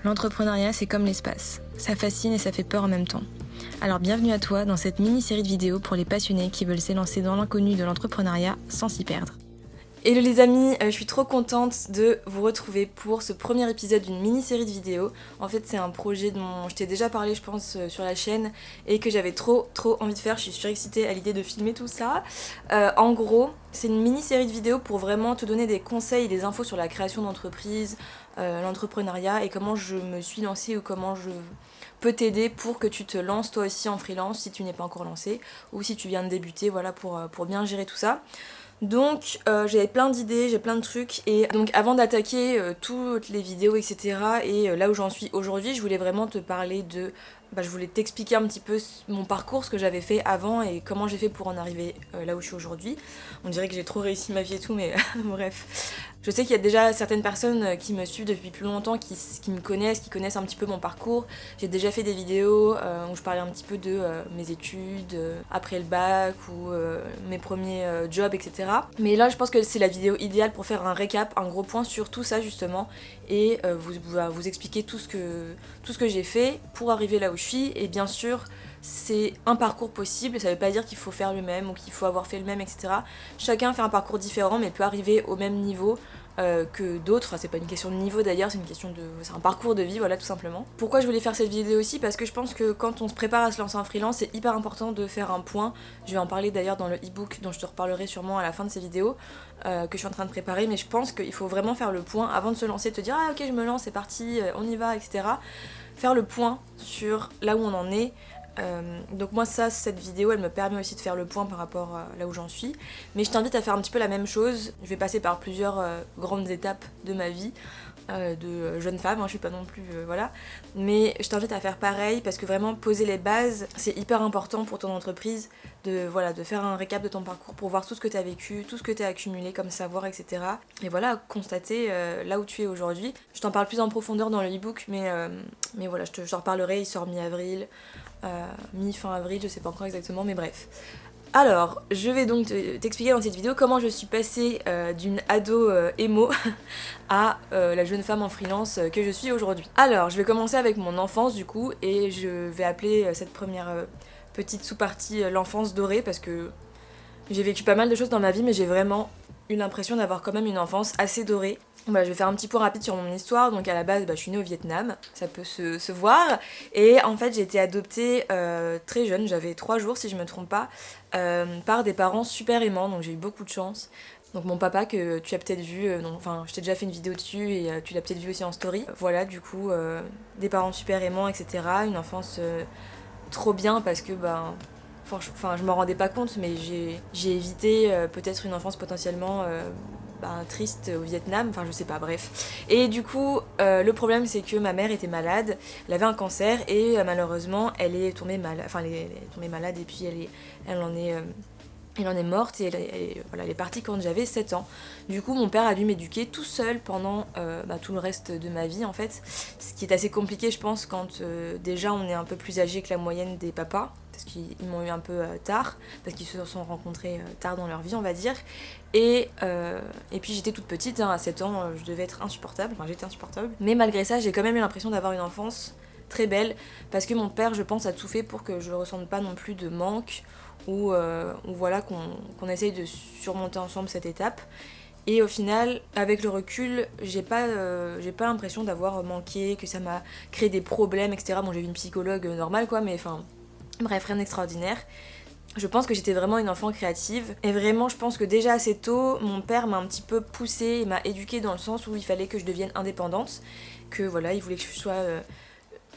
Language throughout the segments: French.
L'entrepreneuriat, c'est comme l'espace. Ça fascine et ça fait peur en même temps. Alors bienvenue à toi dans cette mini-série de vidéos pour les passionnés qui veulent s'élancer dans l'inconnu de l'entrepreneuriat sans s'y perdre. Hello les amis, je suis trop contente de vous retrouver pour ce premier épisode d'une mini-série de vidéos. En fait c'est un projet dont je t'ai déjà parlé je pense sur la chaîne et que j'avais trop envie de faire. Je suis surexcitée à l'idée de filmer tout ça. En gros, c'est une mini-série de vidéos pour vraiment te donner des conseils et des infos sur la création d'entreprise, l'entrepreneuriat et comment je me suis lancée ou comment je peux t'aider pour que tu te lances toi aussi en freelance si tu n'es pas encore lancé ou si tu viens de débuter, voilà, pour bien gérer tout ça. Donc j'avais plein d'idées, j'ai plein de trucs et donc avant d'attaquer toutes les vidéos etc et là où j'en suis aujourd'hui, je voulais vraiment te parler de... je voulais t'expliquer un petit peu mon parcours, ce que j'avais fait avant et comment j'ai fait pour en arriver là où je suis aujourd'hui. On dirait que j'ai trop réussi ma vie et tout mais bref. Je sais qu'il y a déjà certaines personnes qui me suivent depuis plus longtemps, qui me connaissent, qui connaissent un petit peu mon parcours. J'ai déjà fait des vidéos où je parlais un petit peu de mes études, après le bac ou mes premiers jobs, etc. Mais là, je pense que c'est la vidéo idéale pour faire un récap, un gros point sur tout ça justement, et vous expliquer tout ce que j'ai fait pour arriver là où je suis. Et bien sûr, c'est un parcours possible, ça veut pas dire qu'il faut faire le même ou qu'il faut avoir fait le même, etc. Chacun fait un parcours différent mais peut arriver au même niveau que d'autres. Enfin, c'est pas une question de niveau d'ailleurs, c'est un parcours de vie, voilà, tout simplement. Pourquoi je voulais faire cette vidéo aussi? Parce que je pense que quand on se prépare à se lancer en freelance, c'est hyper important de faire un point. Je vais en parler d'ailleurs dans le e-book dont je te reparlerai sûrement à la fin de ces vidéos que je suis en train de préparer, mais je pense qu'il faut vraiment faire le point avant de se lancer, de te dire ah ok je me lance, c'est parti, on y va, etc. Faire le point sur là où on en est. Donc moi cette vidéo elle me permet aussi de faire le point par rapport à là où j'en suis, mais je t'invite à faire un petit peu la même chose. Je vais passer par plusieurs grandes étapes de ma vie de jeune femme, je suis pas non plus voilà, mais je t'invite à faire pareil parce que vraiment poser les bases c'est hyper important pour ton entreprise, de faire un récap de ton parcours pour voir tout ce que tu as vécu, tout ce que tu as accumulé comme savoir, etc. Et voilà, constater là où tu es aujourd'hui. Je t'en parle plus en profondeur dans le e-book, mais voilà, je t'en reparlerai, il sort mi-avril, mi-fin avril, je sais pas encore exactement, mais bref. Alors, je vais donc t'expliquer dans cette vidéo comment je suis passée d'une ado émo à la jeune femme en freelance que je suis aujourd'hui. Alors, je vais commencer avec mon enfance du coup, et je vais appeler cette première petite sous-partie l'enfance dorée, parce que j'ai vécu pas mal de choses dans ma vie, mais j'ai vraiment eu l'impression d'avoir quand même une enfance assez dorée. Voilà, je vais faire un petit point rapide sur mon histoire. Donc à la base, je suis née au Vietnam, ça peut se voir. Et en fait, j'ai été adoptée très jeune, j'avais 3 jours si je me trompe pas, par des parents super aimants, donc j'ai eu beaucoup de chance. Donc mon papa que tu as peut-être vu, je t'ai déjà fait une vidéo dessus et tu l'as peut-être vu aussi en story. Voilà, du coup, des parents super aimants, etc. Une enfance trop bien parce que je m'en rendais pas compte, mais j'ai évité peut-être une enfance potentiellement triste au Vietnam, je sais pas, bref. Et du coup, le problème c'est que ma mère était malade, elle avait un cancer et malheureusement elle est tombée malade, elle est tombée malade et puis elle en est morte et elle est partie quand j'avais 7 ans. Du coup, mon père a dû m'éduquer tout seul pendant tout le reste de ma vie en fait. Ce qui est assez compliqué, je pense, quand déjà on est un peu plus âgé que la moyenne des papas. Parce qu'ils m'ont eu un peu tard, parce qu'ils se sont rencontrés tard dans leur vie, on va dire. Et puis j'étais toute petite, à 7 ans, je devais être insupportable, j'étais insupportable. Mais malgré ça, j'ai quand même eu l'impression d'avoir une enfance très belle, parce que mon père, je pense, a tout fait pour que je ne ressente pas non plus de manque, ou voilà, qu'on essaye de surmonter ensemble cette étape. Et au final, avec le recul, j'ai pas l'impression d'avoir manqué, que ça m'a créé des problèmes, etc. Bon, j'ai vu une psychologue normale, quoi, mais bref, rien d'extraordinaire. Je pense que j'étais vraiment une enfant créative. Et vraiment, je pense que déjà assez tôt, mon père m'a un petit peu poussée et m'a éduquée dans le sens où il fallait que je devienne indépendante. Que voilà, il voulait que je sois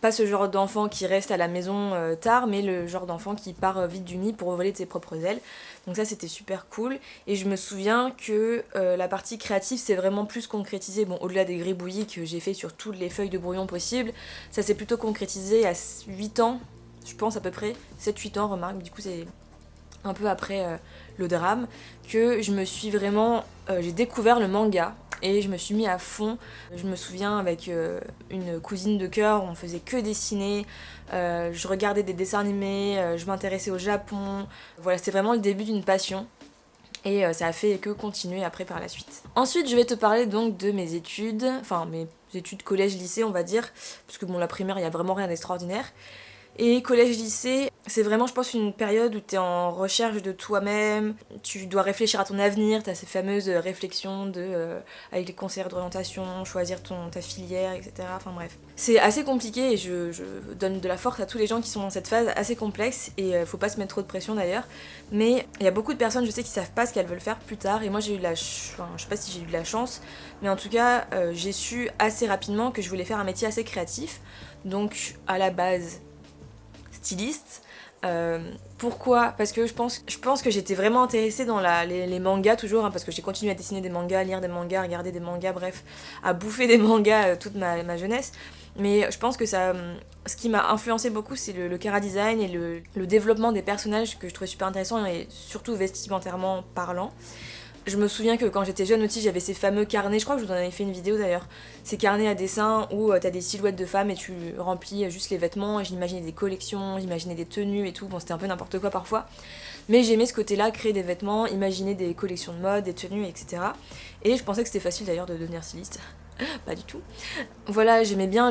pas ce genre d'enfant qui reste à la maison tard, mais le genre d'enfant qui part vite du nid pour voler de ses propres ailes. Donc ça, c'était super cool. Et je me souviens que la partie créative s'est vraiment plus concrétisée. Bon, au-delà des gribouillis que j'ai fait sur toutes les feuilles de brouillon possibles, ça s'est plutôt concrétisé à 8 ans. Je pense à peu près 7-8 ans, remarque, du coup c'est un peu après le drame, que je me suis vraiment... j'ai découvert le manga et je me suis mis à fond. Je me souviens avec une cousine de cœur, on faisait que dessiner, je regardais des dessins animés, je m'intéressais au Japon. Voilà, c'était vraiment le début d'une passion. Et ça a fait que continuer après par la suite. Ensuite, je vais te parler donc de mes études, mes études collège-lycée on va dire, parce que bon la primaire il y a vraiment rien d'extraordinaire. Et collège-lycée, c'est vraiment, je pense, une période où t'es en recherche de toi-même, tu dois réfléchir à ton avenir, t'as ces fameuses réflexions avec les conseillers d'orientation, choisir ta filière, etc. Enfin bref. C'est assez compliqué et je donne de la force à tous les gens qui sont dans cette phase assez complexe et faut pas se mettre trop de pression d'ailleurs. Mais il y a beaucoup de personnes, je sais, qui savent pas ce qu'elles veulent faire plus tard et moi j'ai eu je sais pas si j'ai eu de la chance, mais en tout cas j'ai su assez rapidement que je voulais faire un métier assez créatif. Donc à la base, styliste. Pourquoi ? Parce que je pense que j'étais vraiment intéressée dans les mangas toujours, hein, parce que j'ai continué à dessiner des mangas, à lire des mangas, à regarder des mangas, bref, à bouffer des mangas toute ma jeunesse. Mais je pense que ce qui m'a influencé beaucoup, c'est le chara-design et le développement des personnages que je trouvais super intéressant et surtout vestimentairement parlant. Je me souviens que quand j'étais jeune aussi, j'avais ces fameux carnets, je crois que je vous en avais fait une vidéo d'ailleurs, ces carnets à dessin où t'as des silhouettes de femmes et tu remplis juste les vêtements, et j'imaginais des collections, j'imaginais des tenues et tout, bon c'était un peu n'importe quoi parfois, mais j'aimais ce côté-là, créer des vêtements, imaginer des collections de mode, des tenues, etc. Et je pensais que c'était facile d'ailleurs de devenir styliste, pas du tout. Voilà, j'aimais bien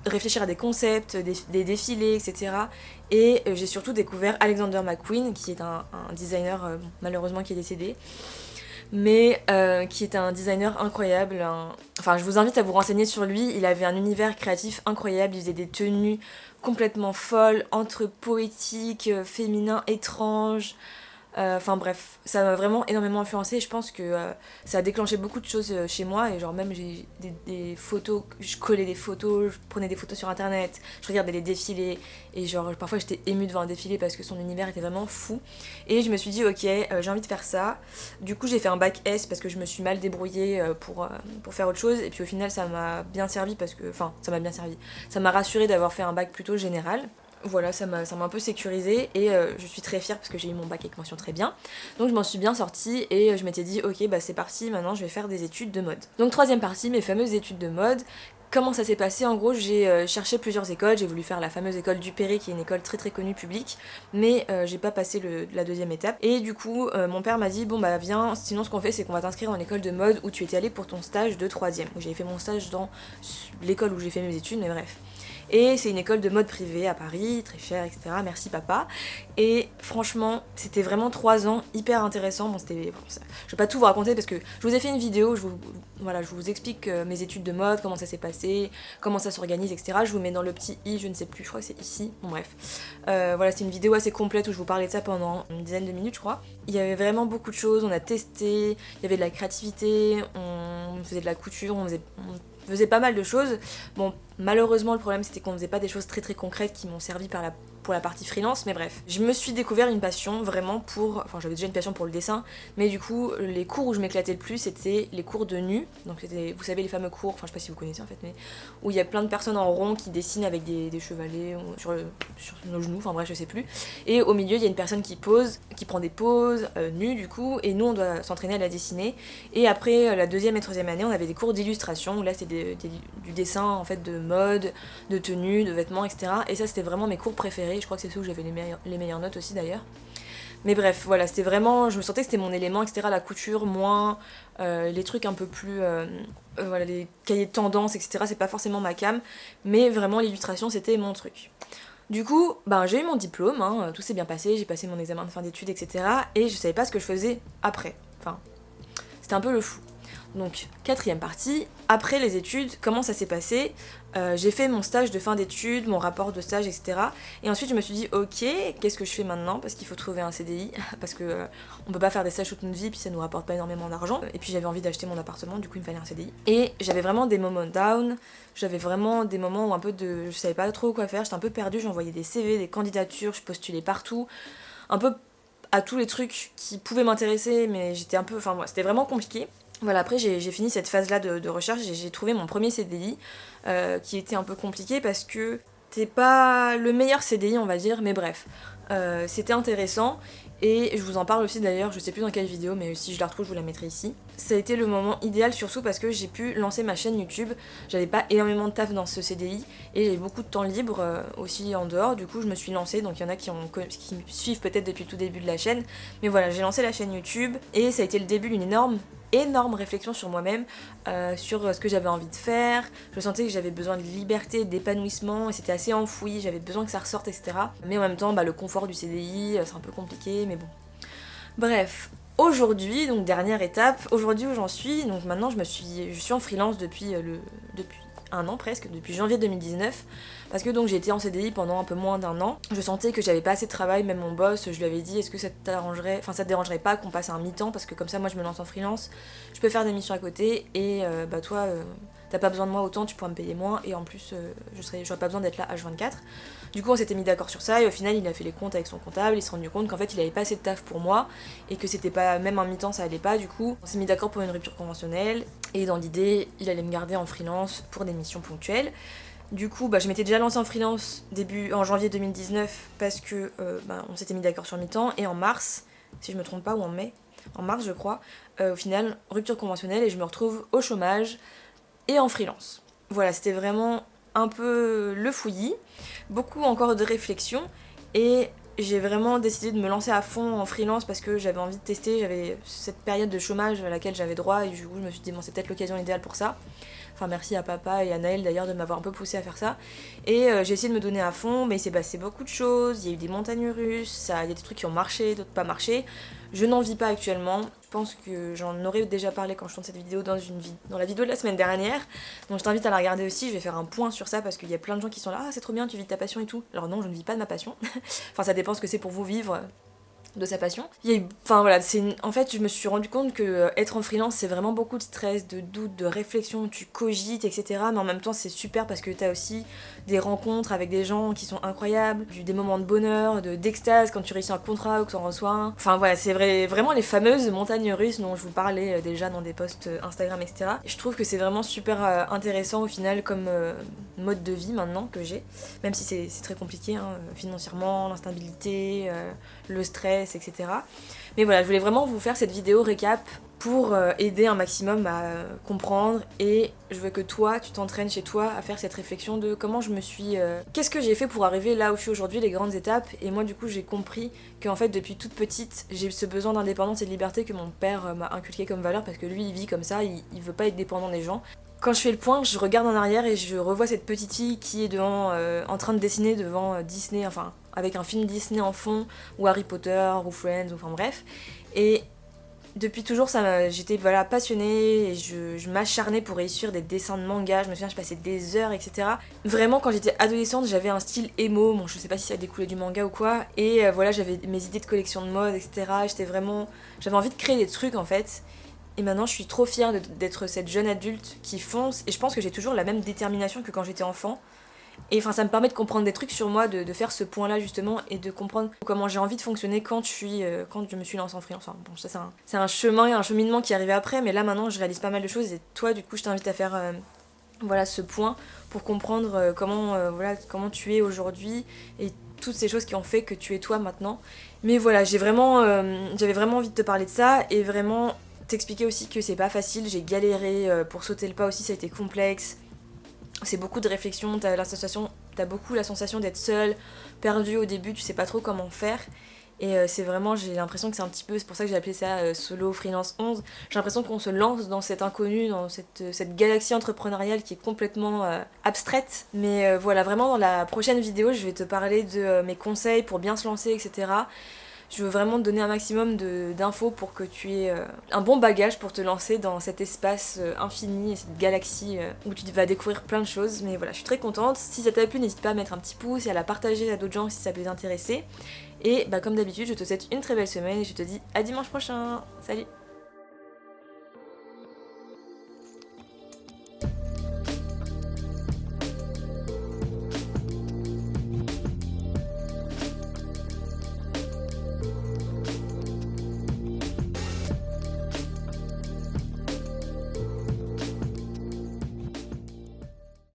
réfléchir à des concepts, des défilés, etc. Et j'ai surtout découvert Alexander McQueen, qui est un designer malheureusement qui est décédé, mais qui est un designer incroyable. Enfin, je vous invite à vous renseigner sur lui. Il avait un univers créatif incroyable, il faisait des tenues complètement folles, entre poétiques, féminins, étranges. Enfin bref, ça m'a vraiment énormément influencé et je pense que ça a déclenché beaucoup de choses chez moi et genre même j'ai des photos, je collais des photos, je prenais des photos sur internet, je regardais les défilés et genre parfois j'étais émue devant un défilé parce que son univers était vraiment fou et je me suis dit ok j'ai envie de faire ça. Du coup j'ai fait un bac S parce que je me suis mal débrouillée pour faire autre chose et puis au final ça m'a bien servi parce que, enfin ça m'a bien servi, ça m'a rassurée d'avoir fait un bac plutôt général. Voilà, ça m'a un peu sécurisée et je suis très fière parce que j'ai eu mon bac avec mention très bien. Donc je m'en suis bien sortie et je m'étais dit ok bah c'est parti, maintenant je vais faire des études de mode. Donc troisième partie, mes fameuses études de mode. Comment ça s'est passé? En gros, j'ai cherché plusieurs écoles, j'ai voulu faire la fameuse école Duperré qui est une école très très connue publique, mais j'ai pas passé la deuxième étape. Et du coup, mon père m'a dit bon bah viens, sinon ce qu'on fait c'est qu'on va t'inscrire en école de mode où tu étais allé pour ton stage de troisième. J'avais fait mon stage dans l'école où j'ai fait mes études, mais bref. Et c'est une école de mode privée à Paris, très chère, etc. Merci papa. Et franchement, c'était vraiment 3 ans hyper intéressants. Bon, je vais pas tout vous raconter parce que je vous ai fait une vidéo, je vous explique mes études de mode, comment ça s'est passé, comment ça s'organise, etc. Je vous mets dans le petit i, je ne sais plus, je crois que c'est ici. Bon bref. Voilà, c'est une vidéo assez complète où je vous parlais de ça pendant une dizaine de minutes, je crois. Il y avait vraiment beaucoup de choses, on a testé, il y avait de la créativité, on faisait de la couture, on faisait pas mal de choses. Bon, malheureusement, le problème c'était qu'on faisait pas des choses très très concrètes qui m'ont servi pour la partie freelance, mais bref. Je me suis découvert une passion vraiment enfin j'avais déjà une passion pour le dessin, mais du coup, les cours où je m'éclatais le plus, c'était les cours de nu. Donc c'était, vous savez, les fameux cours, enfin je sais pas si vous connaissez en fait, mais où il y a plein de personnes en rond qui dessinent avec des chevalets sur nos genoux, enfin bref, je sais plus. Et au milieu, il y a une personne qui prend des poses, nue du coup, et nous on doit s'entraîner à la dessiner. Et après la deuxième et troisième année, on avait des cours d'illustration, où là c'était du dessin en fait de mode, de tenue, de vêtements, etc. Et ça c'était vraiment mes cours préférés. Je crois que c'est ceux où j'avais les meilleures notes aussi d'ailleurs. Mais bref, voilà, c'était vraiment, je me sentais que c'était mon élément, etc. La couture, moins les trucs un peu plus, voilà, les cahiers de tendance, etc. C'est pas forcément ma came, mais vraiment l'illustration c'était mon truc. Du coup, j'ai eu mon diplôme, hein, tout s'est bien passé, j'ai passé mon examen de fin d'études, etc. Et je savais pas ce que je faisais après. Enfin, c'était un peu le flou. Donc, quatrième partie, après les études, comment ça s'est passé? J'ai fait mon stage de fin d'études, mon rapport de stage, etc. Et ensuite, je me suis dit, ok, qu'est-ce que je fais maintenant? Parce qu'il faut trouver un CDI, parce que on peut pas faire des stages toute notre vie, puis ça nous rapporte pas énormément d'argent. Et puis j'avais envie d'acheter mon appartement, du coup il me fallait un CDI. Et j'avais vraiment des moments down, j'avais vraiment des moments où je savais pas trop quoi faire, j'étais un peu perdue, j'envoyais des CV, des candidatures, je postulais partout, un peu à tous les trucs qui pouvaient m'intéresser, mais j'étais un peu, enfin c'était vraiment compliqué. Voilà, après j'ai fini cette phase-là de recherche et j'ai trouvé mon premier CDI qui était un peu compliqué parce que c'était pas le meilleur CDI on va dire, mais bref, c'était intéressant et je vous en parle aussi d'ailleurs, je sais plus dans quelle vidéo, mais si je la retrouve je vous la mettrai ici. Ça a été le moment idéal surtout parce que j'ai pu lancer ma chaîne YouTube, j'avais pas énormément de taf dans ce CDI et j'avais beaucoup de temps libre aussi en dehors, du coup je me suis lancée, donc il y en a qui me suivent peut-être depuis le tout début de la chaîne, mais voilà, j'ai lancé la chaîne YouTube et ça a été le début d'une énorme énorme réflexion sur moi-même, sur ce que j'avais envie de faire. Je sentais que j'avais besoin de liberté, d'épanouissement, et c'était assez enfoui, j'avais besoin que ça ressorte, etc. Mais en même temps, le confort du CDI, c'est un peu compliqué, mais bon. Bref, aujourd'hui, donc dernière étape, aujourd'hui où j'en suis, donc maintenant je suis en freelance depuis un an presque, depuis janvier 2019, parce que donc j'ai été en CDI pendant un peu moins d'un an. Je sentais que j'avais pas assez de travail, même mon boss, je lui avais dit est-ce que ça te dérangerait pas qu'on passe à un mi-temps, parce que comme ça moi je me lance en freelance, je peux faire des missions à côté, et toi t'as pas besoin de moi autant, tu pourras me payer moins, et en plus j'aurais pas besoin d'être là H24. Du coup on s'était mis d'accord sur ça, et au final il a fait les comptes avec son comptable, il s'est rendu compte qu'en fait il avait pas assez de taf pour moi, et que c'était pas, même un mi-temps ça allait pas. Du coup on s'est mis d'accord pour une rupture conventionnelle, et dans l'idée il allait me garder en freelance pour des missions ponctuelles. Du coup je m'étais déjà lancée en freelance en janvier 2019, parce que on s'était mis d'accord sur mi-temps, et en mars, si je me trompe pas, ou en mars je crois, au final rupture conventionnelle, et je me retrouve au chômage et en freelance. Voilà, c'était vraiment un peu le fouillis, beaucoup encore de réflexion, et j'ai vraiment décidé de me lancer à fond en freelance parce que j'avais envie de tester, j'avais cette période de chômage à laquelle j'avais droit, et du coup je me suis dit bon c'est peut-être l'occasion idéale pour ça. Enfin merci à papa et à Naël d'ailleurs de m'avoir un peu poussé à faire ça. Et j'ai essayé de me donner à fond, mais il s'est passé beaucoup de choses, il y a eu des montagnes russes, il y a des trucs qui ont marché, d'autres pas marché. Je n'en vis pas actuellement. Je pense que j'en aurais déjà parlé quand je tourne cette vidéo dans la vidéo de la semaine dernière. Donc je t'invite à la regarder aussi, je vais faire un point sur ça parce qu'il y a plein de gens qui sont là, ah c'est trop bien, tu vis de ta passion et tout. Alors non, je ne vis pas de ma passion. Enfin ça dépend ce que c'est pour vous vivre de sa passion. En fait je me suis rendu compte que être en freelance c'est vraiment beaucoup de stress, de doute, de réflexion, tu cogites, etc. Mais en même temps c'est super parce que t'as aussi des rencontres avec des gens qui sont incroyables, des moments de bonheur, d'extase quand tu réussis un contrat ou que t'en reçois un. Enfin voilà, c'est vraiment les fameuses montagnes russes dont je vous parlais déjà dans des posts Instagram, etc. Et je trouve que c'est vraiment super intéressant au final comme mode de vie maintenant que j'ai, même si c'est très compliqué financièrement, l'instabilité, le stress, etc. Mais voilà, je voulais vraiment vous faire cette vidéo récap pour aider un maximum à comprendre, et je veux que toi, tu t'entraînes chez toi à faire cette réflexion de comment je me suis... qu'est-ce que j'ai fait pour arriver là où je suis aujourd'hui, les grandes étapes. Et moi du coup j'ai compris qu'en fait depuis toute petite, j'ai ce besoin d'indépendance et de liberté que mon père m'a inculqué comme valeur, parce que lui il vit comme ça, il veut pas être dépendant des gens. Quand je fais le point, je regarde en arrière et je revois cette petite fille qui est en train de dessiner devant Disney, enfin avec un film Disney en fond, ou Harry Potter, ou Friends, ou enfin bref. Et depuis toujours, j'étais passionnée, et je m'acharnais pour réussir des dessins de manga. Je me souviens, je passais des heures, etc. Vraiment, quand j'étais adolescente, j'avais un style emo. Bon, je sais pas si ça a découlé du manga ou quoi. Et j'avais mes idées de collection de mode, etc. J'avais envie de créer des trucs en fait. Et maintenant, je suis trop fière d'être cette jeune adulte qui fonce. Et je pense que j'ai toujours la même détermination que quand j'étais enfant. Et enfin, ça me permet de comprendre des trucs sur moi, de faire ce point-là justement, et de comprendre comment j'ai envie de fonctionner quand je me suis lancée en freelance. Enfin, bon, ça c'est un chemin et un cheminement qui arrivait après, mais là maintenant je réalise pas mal de choses, et toi du coup je t'invite à faire ce point pour comprendre comment tu es aujourd'hui, et toutes ces choses qui ont fait que tu es toi maintenant. Mais voilà, j'avais vraiment envie de te parler de ça, et vraiment t'expliquer aussi que c'est pas facile, j'ai galéré pour sauter le pas aussi, ça a été complexe. C'est beaucoup de réflexion, t'as beaucoup la sensation d'être seule, perdue au début, tu sais pas trop comment faire. Et c'est vraiment, j'ai l'impression que c'est un petit peu, c'est pour ça que j'ai appelé ça Solo Freelance 11. J'ai l'impression qu'on se lance dans cet inconnu, dans cette galaxie entrepreneuriale qui est complètement abstraite. Mais voilà, vraiment dans la prochaine vidéo, je vais te parler de mes conseils pour bien se lancer, etc. Je veux vraiment te donner un maximum d'infos pour que tu aies un bon bagage pour te lancer dans cet espace infini et cette galaxie où tu vas découvrir plein de choses. Mais voilà, je suis très contente. Si ça t'a plu, n'hésite pas à mettre un petit pouce et à la partager à d'autres gens si ça peut t'intéresser. Et comme d'habitude, je te souhaite une très belle semaine et je te dis à dimanche prochain. Salut!